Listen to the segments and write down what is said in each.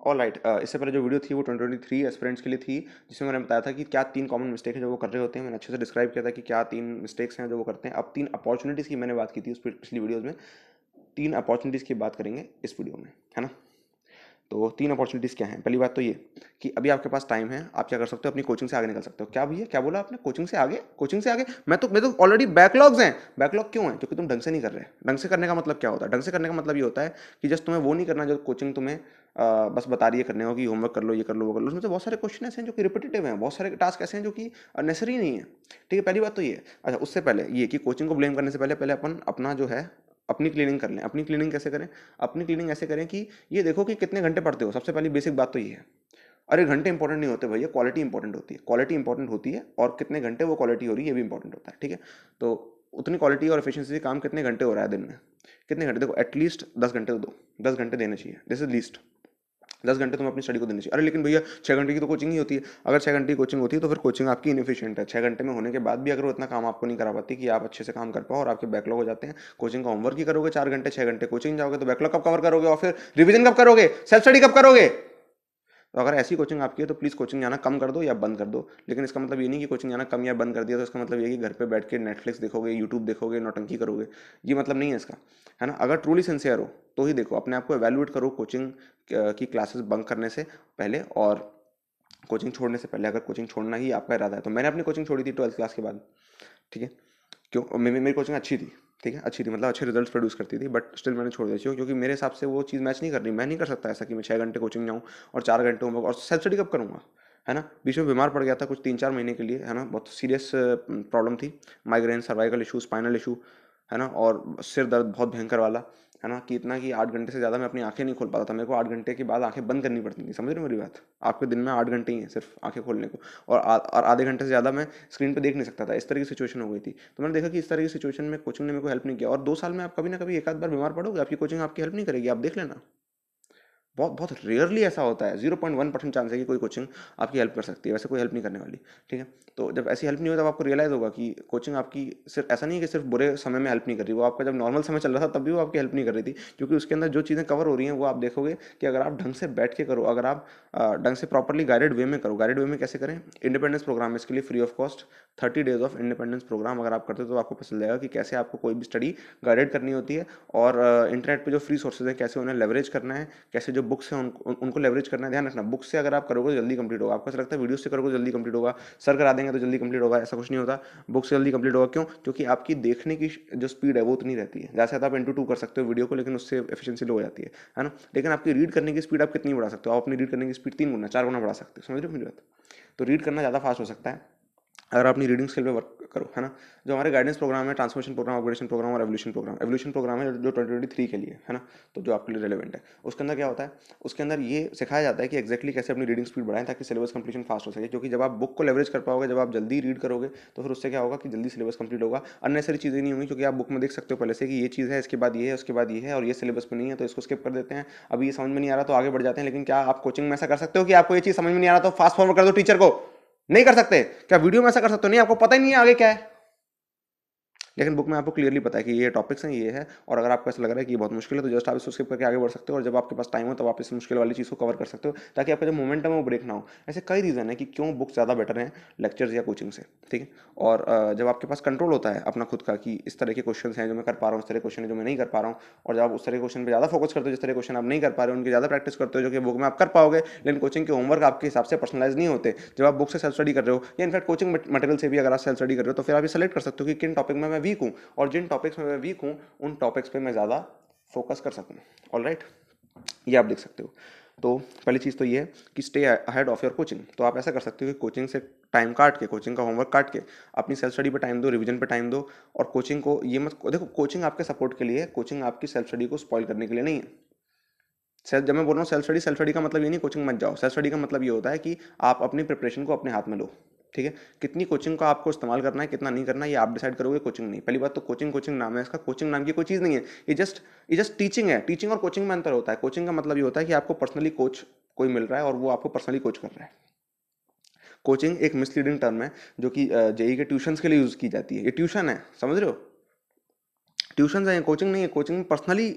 All right, इससे पहले जो वीडियो थी वो 2023 एस्पिरेंट्स के लिए थी, जिसमें मैंने बताया था कि क्या 3 कॉमन मिस्टेक है जो वो कर रहे होते हैं। मैंने अच्छे से डिस्क्राइब किया था कि क्या 3 मिस्टेक्स हैं जो वो करते हैं। अब 3 अपॉर्चुनिटीज़ की मैंने बात की थी उस पिछली वीडियोज़ में, 3 अपॉर्चुनिटीज़ की बात करेंगे इस वीडियो में, है ना। तो 3 अपॉर्चुनिटीज़ क्या हैं? पहली बात तो ये कि अभी आपके पास टाइम है, आप क्या कर सकते हो, अपनी कोचिंग से आगे निकल सकते हो। क्या भैया, क्या बोला आपने? कोचिंग से आगे? कोचिंग से आगे? मैं तो ऑलरेडी बैकलॉग्स हैं। बैकलॉग क्यों हैं? क्योंकि तुम ढंग से नहीं कर रहे। ढंग से करने का मतलब क्या होता है? ढंग से करने का मतलब ये होता है कि जस्ट तुम्हें वो नहीं करना जो कोचिंग तुम्हें बस बता रही है करने को कि होमवर्क कर लो, ये कर लो, वो कर लो। उसमें से बहुत सारे क्वेश्चन ऐसे हैं जो कि रिपीटेटिव हैं, बहुत सारे टास्क ऐसे हैं जो कि नेसेसरी नहीं है। ठीक है, पहली बात तो ये है। अच्छा, उससे पहले ये कि कोचिंग को ब्लेम करने से पहले पहले अपन अपना जो है अपनी क्लीनिंग कर लें। अपनी क्लीनिंग कैसे करें? अपनी क्लीनिंग ऐसे करें कि ये देखो कि कितने घंटे पढ़ते हो। सबसे पहली बेसिक बात तो ये है। अरे घंटे इंपॉर्टेंट नहीं होते भैया, क्वालिटी इंपॉर्टेंट होती है। क्वालिटी इंपॉर्टेंट होती है और कितने घंटे वो क्वालिटी हो रही है ये भी इंपॉर्टेंट होता है। ठीक है, तो उतनी क्वालिटी और एफिशिएंसी से काम कितने घंटे हो रहा है दिन में, कितने घंटे? देखो एटलीस्ट 10 घंटे तो दो, 10 घंटे देने चाहिए, दिस इज लीस्ट। 10 घंटे तुम्हें अपनी स्टडी को देनी चाहिए। अरे लेकिन भैया 6 घंटे की तो कोचिंग ही होती है। अगर 6 घंटे की कोचिंग होती है तो फिर कोचिंग आपकी इनएफिशिएंट है। 6 घंटे में होने के बाद भी अगर वो इतना काम आपको नहीं करा पाती कि आप अच्छे से काम कर पाओ और आपके बैकलॉग हो जाते हैं। कोचिंग का होमवर्क ही करोगे 4 घंटे, 6 घंटे कोचिंग जाओगे तो बैकलॉग कब कवर करोगे और फिर रिविजन कब करोगे, सेल्फ स्टडी कब करोगे? तो अगर ऐसी कोचिंग आपकी है तो प्लीज़ कोचिंग जाना कम कर दो या बंद कर दो। लेकिन इसका मतलब ये नहीं कि कोचिंग जाना कम या बंद कर दिया तो इसका मतलब ये है कि घर पे बैठ के नेटफ्लिक्स देखोगे, यूट्यूब देखोगे, नौटंकी करोगे। ये मतलब नहीं है इसका, है ना। अगर ट्रूली सिंसियर हो तो ही देखो, अपने आप को एवेल्युएट करो कोचिंग की क्लासेस बंक करने से पहले और कोचिंग छोड़ने से पहले। अगर कोचिंग छोड़ना ही आपका इरादा है तो मैंने अपनी कोचिंग छोड़ी थी 12th क्लास के बाद। ठीक है, क्यों? मेरी कोचिंग अच्छी थी। ठीक है, अच्छी थी मतलब अच्छे रिजल्ट्स प्रोड्यूस करती थी, बट स्टिल मैंने छोड़ दी क्यों? क्योंकि मेरे हिसाब से वो चीज़ मैच नहीं कर रही। मैं नहीं कर सकता ऐसा कि मैं 6 घंटे कोचिंग जाऊँ और 4 घंटे होमवर्क, और सेल्फ स्टडी कब करूँगा, है ना। बीच में बीमार पड़ गया था कुछ 3-4 महीने के लिए, है ना। बहुत सीरियस प्रॉब्लम थी, migraine, cervical issue, spinal issue, है ना, और सिर दर्द बहुत भयंकर वाला, है ना। कि इतना कि 8 घंटे से ज़्यादा मैं अपनी आंखें नहीं खोल पाता था। मेरे को 8 घंटे के बाद आंखें बंद करनी पड़ती थी। समझ रहे हो मेरी बात? आपके दिन में 8 घंटे ही हैं सिर्फ आंखें खोलने को, और आधे घंटे से ज़्यादा मैं स्क्रीन पे देख नहीं सकता था। इस तरह की सिचुएशन हो गई थी। तो मैंने देखा कि इस तरह की सिचुएशन में कोचिंग ने मेरे को हेल्प नहीं किया। और 2 साल में आप कभी ना कभी एक आध बार बीमार पड़ोगे, आपकी कोचिंग आपकी हेल्प नहीं करेगी, आप देख लेना। बहुत बहुत रेयरली ऐसा होता है, 0.1% चांस है कि कोई कोचिंग आपकी हेल्प कर सकती है, वैसे कोई हेल्प नहीं करने वाली। ठीक है, तो जब ऐसी हेल्प नहीं हो तब आपको रियलाइज़ होगा कि कोचिंग आपकी सिर्फ ऐसा नहीं है कि सिर्फ बुरे समय में हेल्प नहीं कर रही, वो आपका जब नॉर्मल समय चल रहा था तब भी वो आपकी हेल्प नहीं कर रही थी। क्योंकि उसके अंदर जो चीज़ें कवर हो रही हैं वो आप देखोगे कि अगर आप ढंग से बैठ के करो, अगर आप ढंग से प्रॉपरली गाइडेड वे में करो। गाइडेड वे में कैसे करें? इंडिपेंडेंस प्रोग्राम, इसके लिए free of cost 30 days of independence programme अगर आप करते हो तो आपको पता चल जाएगा कि कैसे आपको कोई भी स्टडी गाइडेड करनी होती है, और इंटरनेट पे जो फ्री सोर्सेज है कैसे उन्हें लेवरेज करना है, कैसे जो बुक्स हैं उनको लेवरेज करना है। ध्यान रखना, बुक से अगर आप करोगे तो जल्दी कंप्लीट होगा। आपको ऐसा लगता है वीडियो से करोगे तो जल्दी कंप्लीट होगा, सर करा देंगे तो जल्दी कंप्लीट होगा, ऐसा कुछ नहीं होता। बुक से जल्दी कंप्लीट होगा क्यों? क्योंकि आपकी देखने की जो स्पीड है वो उतनी रहती है। ज़्यादा से ज़्यादा आप इंटू 2 कर सकते हो वीडियो को, लेकिन उससे एफिशिएंसी लो हो जाती है ना। लेकिन आपकी रीड करने की स्पीड आप कितनी बढ़ा सकते हो? आप अपनी रीड करने की स्पीड 3 गुना 4 गुना बढ़ा सकते हो। समझ रहे हो मेरी बात? तो रीड करना ज़्यादा फास्ट हो सकता है अगर आप अपनी रीडिंग स्किल पे वर्क करो, है ना। जो हमारे गाइडेंस प्रोग्राम है, ट्रांसफॉर्मेशन प्रोग्राम, अपग्रेडेशन प्रोग्राम और एवोल्यूशन प्रोग्राम है जो 2023 के लिए है ना, तो जो आपके लिए रिलेवेंट है। उसके अंदर क्या होता है? उसके अंदर ये सिखाया जाता है कि एक्जैक्टली कैसे अपनी रीडिंग स्पीड बढ़ाएं ताकि सिलेबस कंप्लीशन फास्ट हो सके। क्योंकि जब आप बुक को लेवरेज कर पाओगे, जब आप जल्दी रीड करोगे तो फिर उससे क्या होगा कि जल्दी सिलेबस कंप्लीट होगा। अननेसरी चीज़ें नहीं होंगी, क्योंकि आप बुक में देख सकते हो पहले से कि ये चीज़ है, इसके बाद ये है, उसके बाद ये है, और ये सिलेबस में नहीं है तो इसको स्किप कर देते हैं। अभी ये समझ में नहीं आ रहा तो आगे बढ़ जाते हैं। लेकिन क्या आप कोचिंग में ऐसा कर सकते हो कि आपको ये चीज़ समझ में नहीं आ रहा तो फास्ट फॉरवर्ड कर दो टीचर को? नहीं कर सकते। क्या वीडियो में ऐसा कर सकते हो? नहीं, आपको पता ही नहीं है आगे क्या है। लेकिन बुक में आपको क्लियरली पता है कि ये टॉपिक्स हैं, ये है, और अगर आपको ऐसा लग रहा है कि ये बहुत मुश्किल है तो जस्ट आप इसको स्किप करके आगे बढ़ सकते हो, और जब आपके पास टाइम हो तब आप इस मुश्किल वाली चीज़ को कवर कर सकते हो ताकि आपका जो मोमेंटम है वो ब्रेक ना हो। ऐसे कई रीज़न है कि क्यों बुक ज़्यादा बेटर है लेक्चर्स या कोचिंग से। ठीक है, और जब आपके पास कंट्रोल होता है अपना खुद का कि इस तरह के क्वेश्चन हैं जो मैं कर पा रहा हूँ, इस तरह के क्वेश्चन है जो मैं नहीं कर पा रहा हूँ, और जब आप उस तरह के क्वेश्चन पर ज़्यादा फोकस करते हो, जिस तरह के क्वेश्चन आप नहीं कर पा रहे हो उनकी ज़्यादा प्रैक्टिस करते हो, जो कि बुक में आप कर पाओगे, लेकिन कोचिंग के होमवर्क आपके हिसाब से पर्सनलाइज नहीं होते। जब आप बुक से सेल्फ स्टडी कर रहे हो या इनफैक्ट कोचिंग मटेरियल से भी अगर आप सेल्फ स्टडी कर रहे हो तो फिर आप ये सेलेक्ट कर सकते हो कि किन टॉपिक में मैं वीक हूँ, और जिन टॉपिक्स में मैं वीक हूँ उन टॉपिक्स पे मैं ज़्यादा फोकस कर सकूँ। ऑल राइट, ये आप देख सकते हो। तो पहली चीज़ तो ये है कि stay ahead of your coaching. तो आप ऐसा कर सकते हो कि कोचिंग से टाइम काट के, कोचिंग का होमवर्क काट के अपनी सेल्फ स्टडी पे टाइम दो, रिवीजन पे टाइम दो। और कोचिंग को ये मत देखो, कोचिंग आपके सपोर्ट के लिए है, कोचिंग आपकी सेल्फ स्टडी को स्पॉइल करने के लिए नहीं है। जब मैं बोल रहा हूँ सेल्फ स्टडी का मतलब ये नहीं कोचिंग मत जाओ। सेल्फ स्टडी का मतलब ये होता है कि आप अपनी प्रिपरेशन को अपने हाथ में लो। ठीक है, कितनी कोचिंग का आपको इस्तेमाल करना है, कितना नहीं करना है, ये आप डिसाइड करोगे, कोचिंग नहीं। पहली बात तो कोचिंग कोचिंग नाम है इसका, कोचिंग नाम की कोई चीज़ नहीं है। ये जस्ट टीचिंग है। टीचिंग और कोचिंग में अंतर होता है। कोचिंग का मतलब ये होता है कि आपको पर्सनली कोच कोई मिल रहा है और वो आपको पर्सनली कोच कर रहा है। कोचिंग एक मिसलीडिंग टर्म है जो कि जेई के ट्यूशंस के लिए यूज़ की जाती है। ये ट्यूशन है, समझ रहे हो? ट्यूशन है, कोचिंग नहीं है। कोचिंग पर्सनली,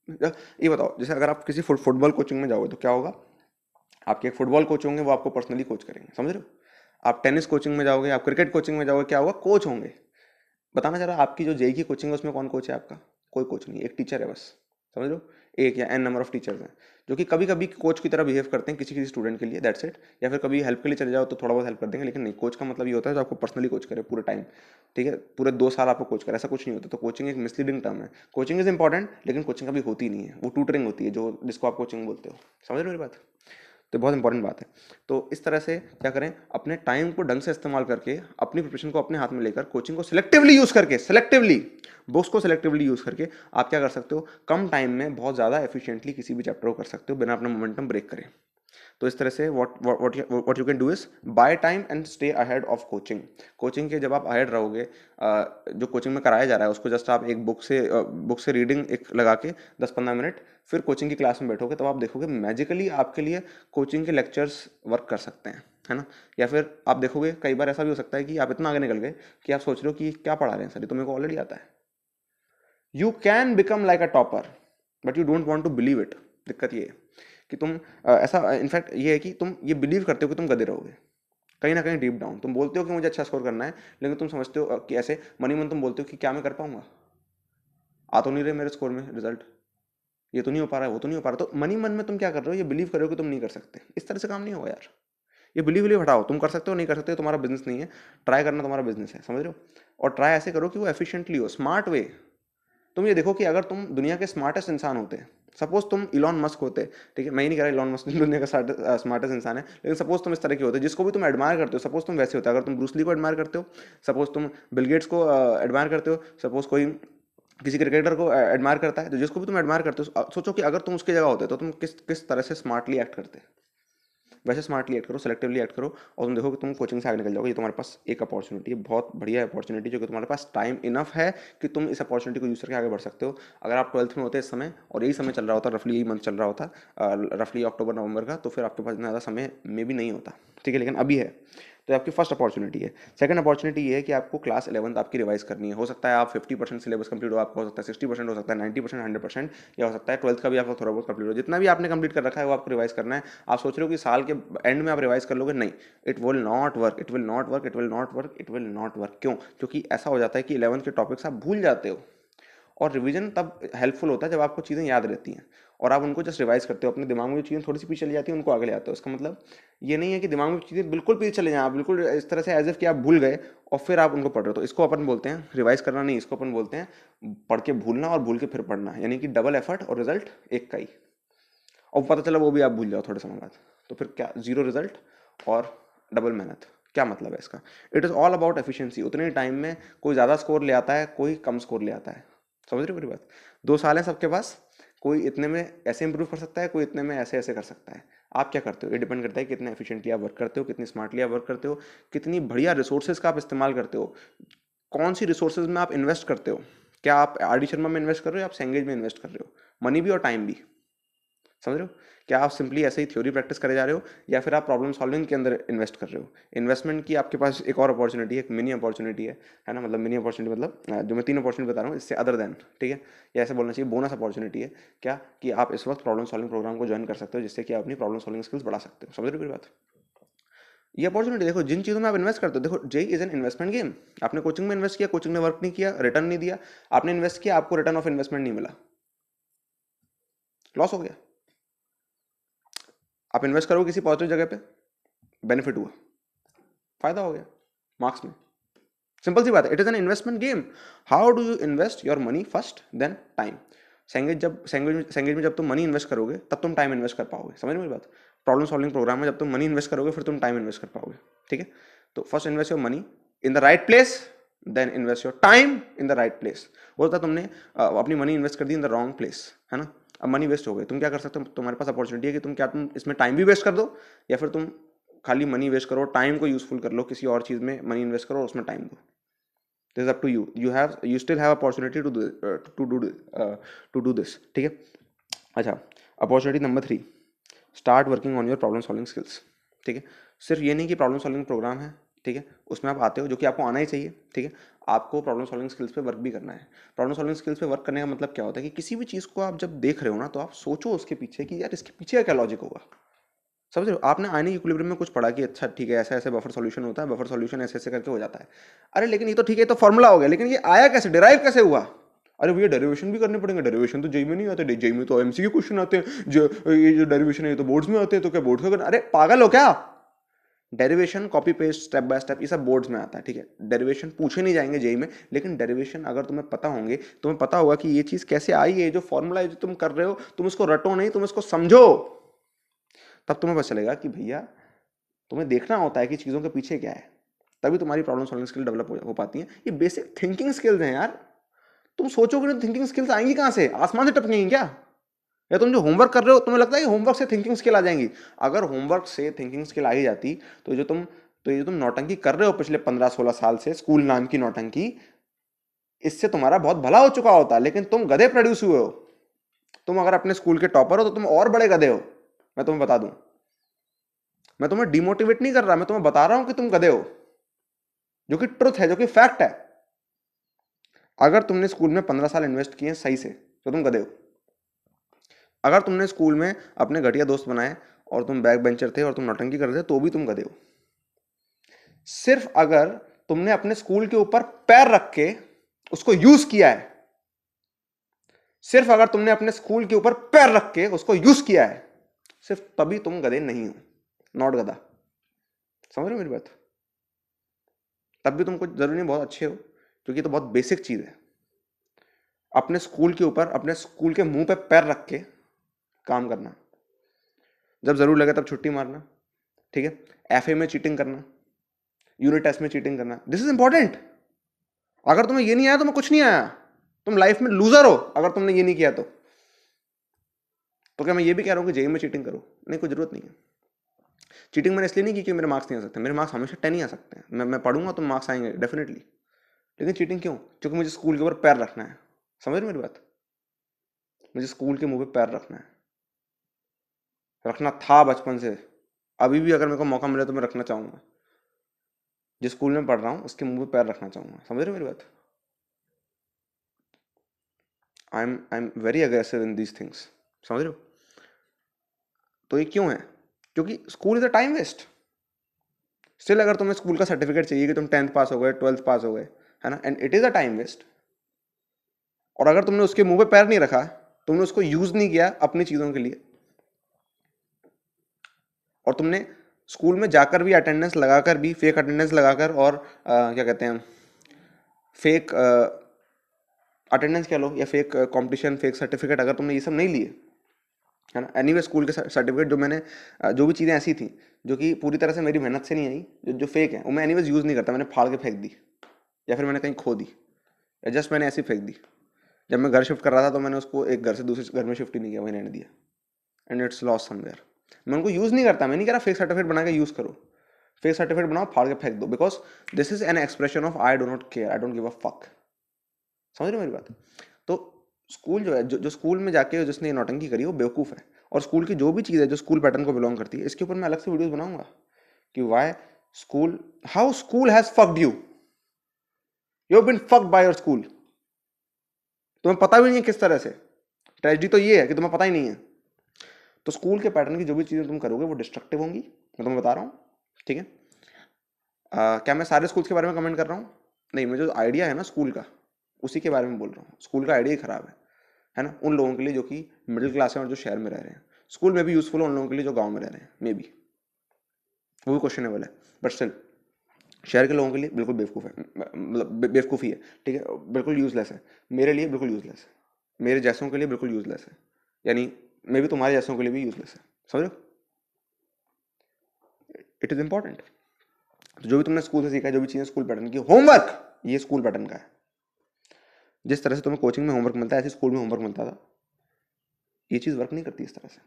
ये बताओ, जैसे अगर आप किसी फुटबॉल कोचिंग में जाओगे तो क्या होगा? आपके एक फुटबॉल कोच होंगे, वो आपको पर्सनली कोच करेंगे, समझ रहे हो। आप टेनिस कोचिंग में जाओगे, आप क्रिकेट कोचिंग में जाओगे, क्या होगा, कोच होंगे। बताना जरा, आपकी जो जेई की कोचिंग है उसमें कौन कोच है आपका? कोई कोच नहीं, एक टीचर है बस, समझ लो। एक या एन नंबर ऑफ टीचर्स हैं जो कि कभी कभी कोच की तरह बिहेव करते हैं किसी किसी स्टूडेंट के लिए, दैट्स इट। या फिर कभी हेल्प के लिए चले जाओ तो थोड़ा बहुत हेल्प कर देंगे, लेकिन नहीं, कोच का मतलब ये होता है जो आपको पर्सनली कोच करे पूरे टाइम, ठीक है, पूरे 2 साल आपको कोच करे, ऐसा कुछ नहीं होता। तो कोचिंग एक मिसलीडिंग टर्म है। कोचिंग इज इंपॉर्टेंट, लेकिन कोचिंग कभी होती नहीं है, वो ट्यूटरिंग होती है, जो जिसको आप कोचिंग बोलते हो, समझ रहे हो मेरी बात। तो बहुत इंपॉर्टेंट बात है। तो इस तरह से क्या करें, अपने टाइम को ढंग से इस्तेमाल करके, अपनी प्रिपरेशन को अपने हाथ में लेकर, कोचिंग को सिलेक्टिवली यूज करके, सिलेक्टिवली बुक्स को सिलेक्टिवली यूज करके आप क्या कर सकते हो, कम टाइम में बहुत ज़्यादा एफिशिएंटली किसी भी चैप्टर को कर सकते हो बिना अपना मोमेंटम ब्रेक करें। तो इस तरह से what you can do is by time and stay ahead of coaching. Coaching के जब आप अहेड रहोगे, जो कोचिंग में कराया जा रहा है उसको जस्ट आप एक बुक से रीडिंग एक लगा के 10-15 मिनट, फिर कोचिंग की क्लास में बैठोगे, तब आप देखोगे मैजिकली आपके लिए कोचिंग के लेक्चर्स वर्क कर सकते हैं, है ना। या फिर आप देखोगे कई बार ऐसा भी हो सकता है कि आप इतना आगे निकल गए कि आप सोच रहे हो कि क्या पढ़ा रहे हैं सर, ये तो मेरे को ऑलरेडी आता है। You can become like a topper, but you don't want to believe it. दिक्कत ये है कि तुम ऐसा इनफैक्ट ये है कि तुम ये बिलीव करते हो कि तुम गधे रहोगे, कहीं ना कहीं डीप डाउन तुम बोलते हो कि मुझे अच्छा स्कोर करना है, लेकिन तुम समझते हो कि ऐसे मनी मन तुम बोलते हो कि क्या मैं कर पाऊंगा, आ तो नहीं रहे मेरे स्कोर में रिजल्ट, ये तो नहीं हो पा रहा है, वो तो नहीं हो पा रहा। तो मनी मन में तुम क्या कर रहे हो, ये बिलीव कर रहे हो कि तुम नहीं कर सकते। इस तरह से काम नहीं होगा यार। ये बिलीव बिलीव हटाओ, तुम कर सकते हो नहीं कर सकते हो तुम्हारा बिजनेस नहीं है, ट्राई करना तुम्हारा बिजनेस है, समझ रहे हो। और ट्राई ऐसे करो कि वो एफिशिएंटली हो, स्मार्ट वे। तुम ये देखो कि अगर तुम दुनिया के स्मार्टेस्ट इंसान होते, सपोज तुम इलॉन मस्क होते, ठीक है, मैं ही नहीं कह रहा इलॉन मस्क दुनिया का स्मार्टेस्ट इंसान है, लेकिन सपोज तुम इस तरह के होते जिसको भी तुम एडमायर करते हो, सपोज तुम वैसे होते, अगर तुम ब्रूस ली को एडमायर करते हो, सपोज तुम बिल गेट्स को एडमायर करते हो, सपोज कोई किसी क्रिकेटर को एडमायर करता है, तो जिसको भी तुम एडमायर करते हो, सोचो कि अगर तुम उसकी जगह होते तो तुम किस किस तरह से स्मार्टली एक्ट करते। वैसे स्मार्टली ऐड करो, सेलेक्टिवली ऐड करो, और तुम देखो कि तुम कोचिंग से आगे निकल जाओगे। ये तुम्हारे पास एक अपॉर्चुनिटी है, बहुत बढ़िया अपॉर्चुनिटी, जो कि तुम्हारे पास टाइम इनफ है कि तुम इस अपॉर्चुनिटी को यूज करके आगे बढ़ सकते हो। अगर आप 12th में होते इस समय, और यही समय चल रहा होता, रफली यही मंथ चल रहा होता, रफली अक्टूबर नवंबर का, तो फिर आपके पास इतना ज़्यादा समय में भी नहीं होता, ठीक है, लेकिन अभी है। तो आपकी फर्स्ट अपॉर्चुनिटी है। सेकंड अपॉर्चुनिटी ये है कि आपको क्लास 11th आपकी रिवाइज करनी है। हो सकता है आप 50% सिलेबस कंप्लीट हो, आपका हो सकता है 60%, हो सकता है 90%, 100%, या हो सकता है 12th का भी आपका थोड़ा बहुत कंप्लीट हो। जितना भी आपने कंप्लीट कर रखा है वो आपको रिवाइज करना है। आप सोच रहे हो कि साल के एंड में आप रिवाइज कर लोगे, नहीं, it will not work, it will not work, it will not work, it will not work. क्यों? क्योंकि ऐसा हो जाता है कि 11th के टॉपिक्स आप भूल जाते हो, और रिवीजन तब हेल्पफुल होता है जब आपको चीज़ें याद रहती हैं और आप उनको जस्ट रिवाइज करते हो, अपने दिमाग में जो चीज़ें थोड़ी सी पीछे चली जाती हैं उनको आगे ले आते हो। इसका मतलब ये नहीं है कि दिमाग में चीज़ें बिल्कुल पीछे चले जाएं, आप बिल्कुल इस तरह से एज इफ कि आप भूल गए और फिर आप उनको पढ़ रहे हो। तो इसको अपन बोलते हैं रिवाइज करना, नहीं, इसको अपन बोलते हैं पढ़ के भूलना और भूल के फिर पढ़ना, यानी कि डबल एफर्ट और रिजल्ट एक का ही। और पता चला वो भी आप भूल जाओ थोड़े समय बाद, तो फिर क्या, जीरो रिजल्ट और डबल मेहनत। क्या मतलब है इसका? It is all about efficiency. उतने टाइम में कोई ज़्यादा स्कोर ले आता है, कोई कम स्कोर ले आता है, समझ रहे हो मेरी बात। 2 साल है सबके पास, कोई इतने में ऐसे इंप्रूव कर सकता है, कोई इतने में ऐसे ऐसे कर सकता है। आप क्या करते हो, ये डिपेंड करता है कितने एफिशिएंटली आप वर्क करते हो, कितनी स्मार्टली आप वर्क करते हो, कितनी बढ़िया रिसोर्सेज का आप इस्तेमाल करते हो, कौन सी रिसोर्सेज में आप इन्वेस्ट करते हो। क्या आप आर डी शर्मा में इन्वेस्ट कर रहे हो या आप सेंगेज में इन्वेस्ट कर रहे हो, मनी भी और टाइम भी, समझ रहे हो। क्या आप सिंपली ऐसे ही थ्योरी प्रैक्टिस करे जा रहे हो, या फिर आप प्रॉब्लम सॉल्विंग के अंदर इन्वेस्ट कर रहे हो। इन्वेस्टमेंट की आपके पास एक और अपॉर्चुनिटी है, एक मिनी अपॉर्चुनिटी है ना, मतलब मिनी अपॉर्चुनिटी मतलब जो मैं 3 अपॉर्चुनिटी बता रहा हूँ इससे अदर देन, ठीक है, या ऐसे बोलना चाहिए बोनस अपॉर्चुनिटी है। क्या कि आप इस वक्त प्रॉब्लम सॉल्विंग प्रोग्राम को ज्वाइन कर सकते हो, जिससे कि आप अपनी प्रॉब्लम सॉल्विंग स्किल्स बढ़ा सकते हो। समझ रहे हो मेरी बात। ये अपॉर्चुनिटी देखो, जिन चीज़ों में आप इन्वेस्ट करते हो, देखो JEE is an investment game. आपने कोचिंग में इन्वेस्ट किया, कोचिंग ने वर्क नहीं किया, रिटर्न नहीं दिया, आपने इन्वेस्ट किया, आपको रिटर्न ऑफ इन्वेस्टमेंट नहीं मिला, लॉस हो गया। आप इन्वेस्ट करोगे किसी पॉजिटिव जगह पे, बेनिफिट हुआ, फायदा हो गया मार्क्स में। सिंपल सी बात है, it is an investment game. How do you invest your money first then time. Cengage में जब तुम मनी इन्वेस्ट करोगे तब तुम टाइम इन्वेस्ट कर पाओगे, समझ मेरी बात। प्रॉब्लम सॉल्विंग प्रोग्राम में जब तुम मनी इन्वेस्ट करोगे फिर तुम टाइम इन्वेस्ट कर पाओगे, ठीक है। तो first invest your money in the right place, then invest your time in the right place. हो सकता है तुमने अपनी मनी इन्वेस्ट कर दी इन द रॉन्ग प्लेस, है ना, अब मनी वेस्ट हो गई। तुम क्या कर सकते हो, तुम्हारे पास अपॉर्चुनिटी है कि तुम इसमें टाइम भी वेस्ट कर दो, या फिर तुम खाली मनी वेस्ट करो, टाइम को यूजफुल कर लो, किसी और चीज़ में मनी इन्वेस्ट करो और उसमें टाइम दो। This is up to you, you still have opportunity to do this, ठीक है। अच्छा, opportunity number 3, start working on your problem solving skills, ठीक है। सिर्फ ये नहीं कि प्रॉब्लम सॉल्विंग प्रोग्राम है, ठीक है, उसमें आप आते हो, जो कि आपको आना ही चाहिए, ठीक है। आपको प्रॉब्लम सॉल्विंग स्किल्स पे वर्क भी करना है। प्रॉब्लम सॉल्विंग स्किल्स पे वर्क करने का मतलब क्या होता है कि किसी भी चीज़ को आप जब देख रहे हो ना, तो आप सोचो उसके पीछे कि यार इसके पीछे का क्या लॉजिक होगा, समझ रहे हो? आपने आयनिक इक्विलिब्रियम में कुछ पढ़ा कि अच्छा ठीक है ऐसा ऐसे बफर सॉल्यूशन होता है, बफर सॉल्यूशन ऐसे ऐसे करके हो जाता है। अरे लेकिन ये तो ठीक है, तो फॉर्मूला हो गया, लेकिन ये आया कैसे, डिराइव कैसे हुआ? अरे भैया डेरिवेशन भी करने पड़ेंगे, डेरिवेशन तो जेई में नहीं आते, जेई में तो एमसीक्यू क्वेश्चन आते हैं, जो ये जो डेरिवेशन है ये तो बोर्ड्स में आते हैं, तो क्या बोर्ड्स का करना? अरे पागल हो क्या? Derivation copy paste step by step ये सब बोर्ड्स में आता है, ठीक है। डेरिवेशन पूछे नहीं जाएंगे जेई में, लेकिन डेरिवेशन अगर तुम्हें पता होंगे, तुम्हें पता होगा कि ये चीज कैसे आई है, जो फॉर्मूला जो तुम कर रहे हो, तुम उसको रटो नहीं, तुम इसको समझो, तब तुम्हें पता चलेगा कि भैया तुम्हें देखना होता है कि चीजों के पीछे क्या है, तभी तुम्हारी प्रॉब्लम सॉल्विंग स्किल डेवलप हो पाती है। ये बेसिक थिंकिंग स्किल्स हैं यार। तुम सोचोगे नहीं, थिंकिंग स्किल्स आएंगी कहां से? आसमान से टपकेंगी क्या? या तुम जो होमवर्क कर रहे हो तुम्हें लगता है कि होमवर्क से थिंकिंग स्किल आ जाएंगी? अगर होमवर्क से थिंकिंग स्किल आ ही जाती तो ये जो तुम नौटंकी कर रहे हो पिछले 15-16 साल से, स्कूल नाम की नौटंकी, इससे तुम्हारा बहुत भला हो चुका होता। लेकिन तुम गधे प्रोड्यूस हुए हो। तुम अगर अपने स्कूल के टॉपर हो तो तुम और बड़े गधे हो, मैं तुम्हें बता दूं। मैं तुम्हें डिमोटिवेट नहीं कर रहा, मैं तुम्हें बता रहा हूं कि तुम गधे हो, जो कि ट्रुथ है, जो कि फैक्ट है। अगर तुमने स्कूल में 15 साल इन्वेस्ट किए सही से तो तुम गधे हो। अगर तुमने स्कूल में अपने घटिया दोस्त बनाए और तुम बैक बेंचर थे और तुम नौटंकी कर रहे थे तो भी तुम गधे हो। सिर्फ अगर तुमने अपने स्कूल के ऊपर पैर रख के उसको यूज किया है, सिर्फ अगर तुमने अपने स्कूल के ऊपर पैर रख के उसको यूज किया है, सिर्फ तभी तुम गधे नहीं हो, नॉट गधा। समझ रहे हो मेरी बात? तब भी तुम कुछ जरूरी नहीं बहुत अच्छे हो, क्योंकि तो बहुत बेसिक चीज है। अपने स्कूल के ऊपर, अपने स्कूल के मुंह पे पैर रख के काम करना, जब जरूर लगे तब छुट्टी मारना, ठीक है। एफए में चीटिंग करना, यूनिट टेस्ट में चीटिंग करना, दिस इज इंपॉर्टेंट। अगर तुम्हें ये नहीं आया तो मैं कुछ नहीं आया, तुम लाइफ में लूजर हो अगर तुमने ये नहीं किया तो क्या मैं ये भी कह रहा हूं कि जेई में चीटिंग करो? नहीं, कोई जरूरत नहीं है। चीटिंग मैंने इसलिए नहीं की कि मेरे मार्क्स नहीं आ सकते, मेरे मार्क्स हमेशा 10 ही आ सकते हैं। मैं पढ़ूंगा तो मार्क्स आएंगे डेफिनेटली, लेकिन चीटिंग क्यों? क्योंकि मुझे स्कूल के ऊपर पैर रखना है। समझ रहे मेरी बात? मुझे स्कूल के मुंह पे पैर रखना है, रखना था बचपन से। अभी भी अगर मेरे को मौका मिले तो मैं रखना चाहूंगा। जिस स्कूल में पढ़ रहा हूँ उसके मुंह पे पैर रखना चाहूंगा। समझ रहे मेरी बात? I am very aggressive in these things. समझ रहे हो? तो ये क्यों है? क्योंकि school is a time waste. Still अगर तुम्हें स्कूल का सर्टिफिकेट चाहिए कि तुम 10th पास हो गए, 12th पास हो गए, है ना, and it is a time waste. और अगर तुमने उसके मुंह पे पैर नहीं रखा, तुमने उसको यूज नहीं किया अपनी चीजों के लिए, और तुमने स्कूल में जाकर भी अटेंडेंस लगाकर भी, फेक अटेंडेंस लगाकर, और क्या कहते हैं, फेक अटेंडेंस कह लो, या फेक कंपटीशन, फेक सर्टिफिकेट, अगर तुमने ये सब नहीं लिए, है ना, एनीवे स्कूल के सर्टिफिकेट जो मैंने जो भी चीज़ें ऐसी थी जो कि पूरी तरह से मेरी मेहनत से नहीं आई, जो फेक है, वो मैं एनीवेज यूज़ नहीं करता, मैंने फाड़ के फेंक दी, या फिर मैंने कहीं खो दी, या जस्ट मैंने ऐसी फेंक दी। जब मैं घर शिफ्ट कर रहा था तो मैंने उसको एक घर से दूसरे घर में शिफ्ट ही नहीं किया, वहीं रहने दिया, एंड इट्स लॉस्ट समवेयर। मैं उनको यूज़ नहीं करता, मैं नहीं कह रहा फेक सर्टिफिकेट बना के यूज़ करो, फेक सर्टिफिकेट बनाओ, फाड़ के फेंक दो, because this is an expression of I do not care, I don't give a fuck. समझ रहे हो मेरी बात? तो स्कूल जो है, जो स्कूल में जाके जिसने ये नौटंकी करी वो बेवकूफ़ है। और स्कूल की जो भी चीज़ है जो स्कूल पैटर्न को बिलोंग करती है, इसके ऊपर मैं अलग से वीडियोस बनाऊंगा कि why school, how school has fucked you, you have been fucked by your school. तुम्हें पता भी नहीं है किस तरह से। ट्रेजेडी तो ये है कि तुम्हें पता ही नहीं है। तो स्कूल के पैटर्न की जो भी चीज़ें तुम करोगे वो डिस्ट्रक्टिव होंगी, मैं तुम्हें बता रहा हूँ, ठीक है। क्या मैं सारे स्कूल्स के बारे में कमेंट कर रहा हूँ? नहीं, मुझे जो आइडिया है ना स्कूल का, उसी के बारे में बोल रहा हूँ। स्कूल का आइडिया ही खराब है ना, उन लोगों के लिए जो कि मिडिल क्लास है और जो शहर में रह रहे हैं। स्कूल में भी यूजफुल है उन लोगों के लिए जो गांव में रह रहे हैं, मे बी वो भी क्वेश्चनेबल है, बट स्टिल शहर के लोगों के लिए बिल्कुल बेवकूफ़ है, मतलब बेवकूफ़ी है, ठीक है, बिल्कुल यूजलेस है। मेरे लिए बिल्कुल यूजलेस है, मेरे जैसों के लिए बिल्कुल यूजलेस है, यानी मे भी तुम्हारे जैसों के लिए भी यूजलेस है। समझो? It is important. तो जो भी तुमने स्कूल से सीखा है, जो भी चीज़ें स्कूल पैटर्न की, होमवर्क ये स्कूल पैटर्न का है। जिस तरह से तुम्हें कोचिंग में होमवर्क मिलता है, ऐसे स्कूल में होमवर्क मिलता था। ये चीज़ वर्क नहीं करती इस तरह से।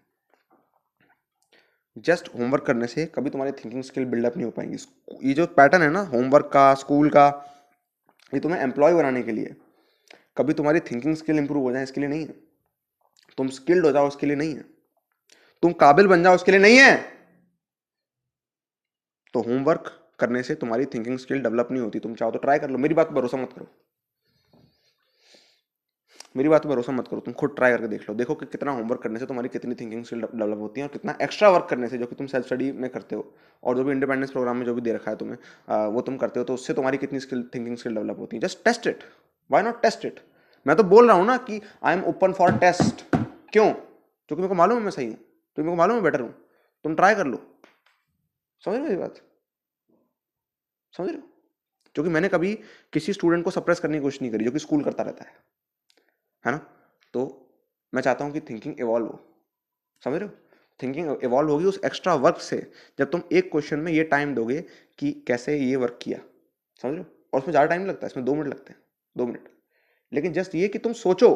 जस्ट होमवर्क करने से कभी तुम्हारी थिंकिंग स्किल बिल्डअप नहीं हो पाएंगी। ये जो पैटर्न है ना होमवर्क का, स्कूल का, ये तुम्हें एम्प्लॉय बनाने के लिए, कभी तुम्हारी थिंकिंग स्किल इंप्रूव हो जाए इसके लिए नहीं है। तुम स्किल्ड हो जाओ उसके लिए नहीं है। तुम काबिल बन जाओ उसके लिए नहीं है। तो होमवर्क करने से तुम्हारी थिंकिंग स्किल डेवलप नहीं होती। तुम चाहो तो ट्राई कर लो, मेरी बात पर भरोसा मत करो। मेरी बात पे भरोसा मत करो, तुम खुद ट्राई करके देख लो, देखो कि कितना होमवर्क करने से तुम्हारी कितनी थिंकिंग स्किल डेवलप होती है और कितना एक्स्ट्रा वर्क करने से जो कि तुम सेल्फ स्टडी में करते हो और जो भी इंडिपेंडेंस प्रोग्राम में जो भी दे रखा है तुम्हें वो तुम करते हो, तो उससे तुम्हारी कितनी स्किल थिंकिंग स्किल डेवलप होती है। Just test it, why not test it. मैं तो बोल रहा हूँ ना कि I am open for test, क्यों? क्योंकि मेरे को मालूम है मैं सही हूँ, क्योंकि मेरे को मालूम है बेटर हूँ। तुम ट्राई कर लो, समझ रहे हो ये बात, समझ रहे हो? क्योंकि मैंने कभी किसी स्टूडेंट को सप्रेस करने की कोशिश नहीं करी जो कि स्कूल करता रहता है ना। तो मैं चाहता हूँ कि थिंकिंग इवॉल्व हो, समझ रहे हो? थिंकिंग इवॉल्व होगी उस एक्स्ट्रा वर्क से, जब तुम एक क्वेश्चन में ये टाइम दोगे कि कैसे ये वर्क किया, समझ रहे हो? और उसमें ज़्यादा टाइम लगता है, इसमें 2 मिनट लगते हैं, 2 मिनट। लेकिन जस्ट ये कि तुम सोचो,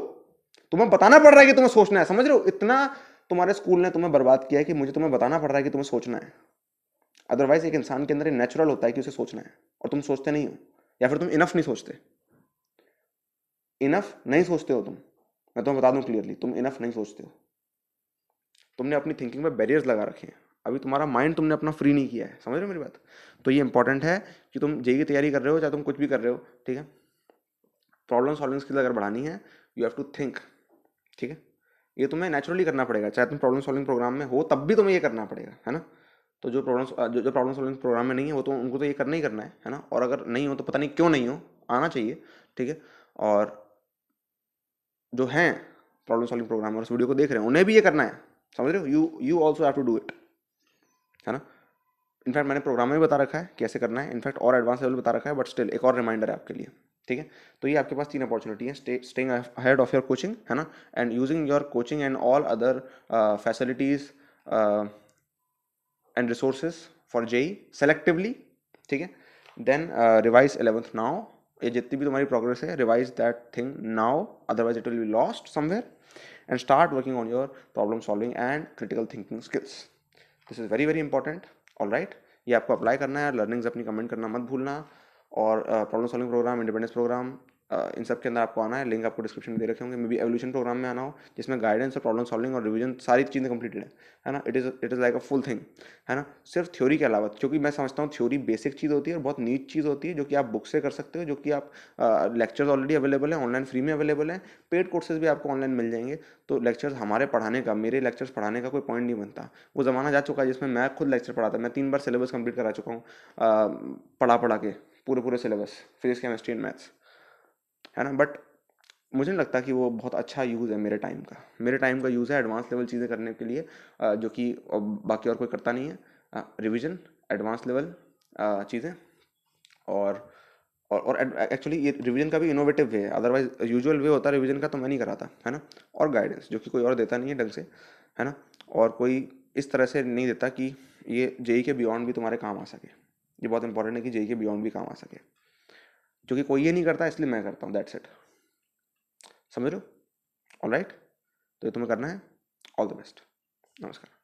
तुम्हें बताना पड़ रहा है कि तुम्हें सोचना है, समझ रहे हो? इतना तुम्हारे स्कूल ने तुम्हें बर्बाद किया है कि मुझे तुम्हें बताना पड़ रहा है कि तुम्हें सोचना है। अदरवाइज एक इंसान के अंदर ये नेचुरल होता है कि उसे सोचना है और तुम सोचते नहीं हो, या फिर तुम इनफ नहीं सोचते, इनफ नहीं सोचते हो तुम। मैं तुम्हें बता दूं क्लियरली, तुम इनफ नहीं सोचते हो। तुमने अपनी थिंकिंग में बैरियर्स लगा रखे हैं, अभी तुम्हारा माइंड तुमने अपना फ्री नहीं किया है, समझ रहे हो मेरी बात? तो ये इंपॉर्टेंट है कि तुम जेई की तैयारी कर रहे हो, चाहे तुम कुछ भी कर रहे हो, ठीक है? प्रॉब्लम सॉल्विंग स्किल अगर बढ़ानी है, यू हैव टू थिंक, ठीक है? ये तुम्हें नेचुरली करना पड़ेगा, चाहे तुम प्रॉब्लम सॉल्विंग प्रोग्राम में हो तब भी तुम्हें ये करना पड़ेगा, है ना? तो जो प्रॉब्लम सॉल्विंग प्रोग्राम में नहीं है वो तो उनको तो ये करना ही करना है ना? और अगर नहीं हो तो पता नहीं क्यों नहीं हो, आना चाहिए, ठीक है? और जो हैं प्रॉब्लम सॉल्विंग प्रोग्रामर उस वीडियो को देख रहे हैं, उन्हें भी ये करना है, समझ रहे हो? You also have to do it, है ना? इनफैक्ट मैंने प्रोग्राम में बता रखा है कैसे करना है, इनफैक्ट और एडवांस लेवल बता रखा है, बट स्टिल एक और रिमाइंडर है आपके लिए, ठीक है? तो ये आपके पास 3 अपॉर्चुनिटी है, staying ahead of your coaching, है ना, and using your coaching and all other facilities and resources for JEE selectively, ठीक है? देन रिवाइज 11th नाउ, ये जितनी भी तुम्हारी प्रोग्रेस है revise that thing now, otherwise it will be lost somewhere, and start working on your problem solving and critical thinking skills. This is very very important, all right? ये आपको apply करना है, learnings अपनी comment करना मत भूलना, और problem solving programme, independence programme, इन सब के अंदर आपको आना है, लिंक आपको डिस्क्रिप्शन में दे रखे होंगे। मे बी एवोल्यूशन प्रोग्राम में आना हो जिसमें गाइडेंस और प्रॉब्लम सॉल्विंग और रिवीजन सारी चीज़ें कंप्लीटेड है ना? It is like a full thing, है ना? सिर्फ थ्योरी के अलावा, क्योंकि मैं समझता हूँ थ्योरी बेसिक चीज़ होती है और बहुत नीच चीज़ होती है जो कि आप बुक से कर सकते हो, जो कि आप लेक्चर्स ऑलरेडी अवेलेबल हैं ऑनलाइन, फ्री में अवेलेबल हैं, पेड कोर्सेज भी आपको ऑनलाइन मिल जाएंगे। तो लेक्चर्स हमारे पढ़ाने का, मेरे लेक्चर्स पढ़ाने का कोई पॉइंट नहीं बनता। वो ज़माना जा चुका है जिसमें मैं खुद लेक्चर पढ़ाता, मैं 3 बार सिलेबस कंप्लीट करा चुका हूँ पढ़ा पढ़ा के, पूरे पूरे syllabus, physics chemistry and maths, है ना? बट मुझे नहीं लगता कि वो बहुत अच्छा यूज़ है मेरे टाइम का। मेरे टाइम का यूज़ है एडवांस लेवल चीज़ें करने के लिए, जो कि बाकी और कोई करता नहीं है। रिवीजन, एडवांस लेवल चीज़ें, और एक्चुअली ये रिवीजन का भी इनोवेटिव वे है, अदरवाइज यूजुअल वे होता है रिवीजन का तो मैं नहीं कराता, है ना? और गाइडेंस जो कि कोई और देता नहीं है ढंग से, है ना? और कोई इस तरह से नहीं देता कि ये जेई के बियॉन्ड भी तुम्हारे काम आ सके। ये बहुत इंपॉर्टेंट है कि जेई के बियॉन्ड भी काम आ सके, क्योंकि कोई ये नहीं करता इसलिए मैं करता हूँ, दैट्स इट, समझ रहे हो? ऑलराइट, तो ये तुम्हें करना है। ऑल द बेस्ट, नमस्कार।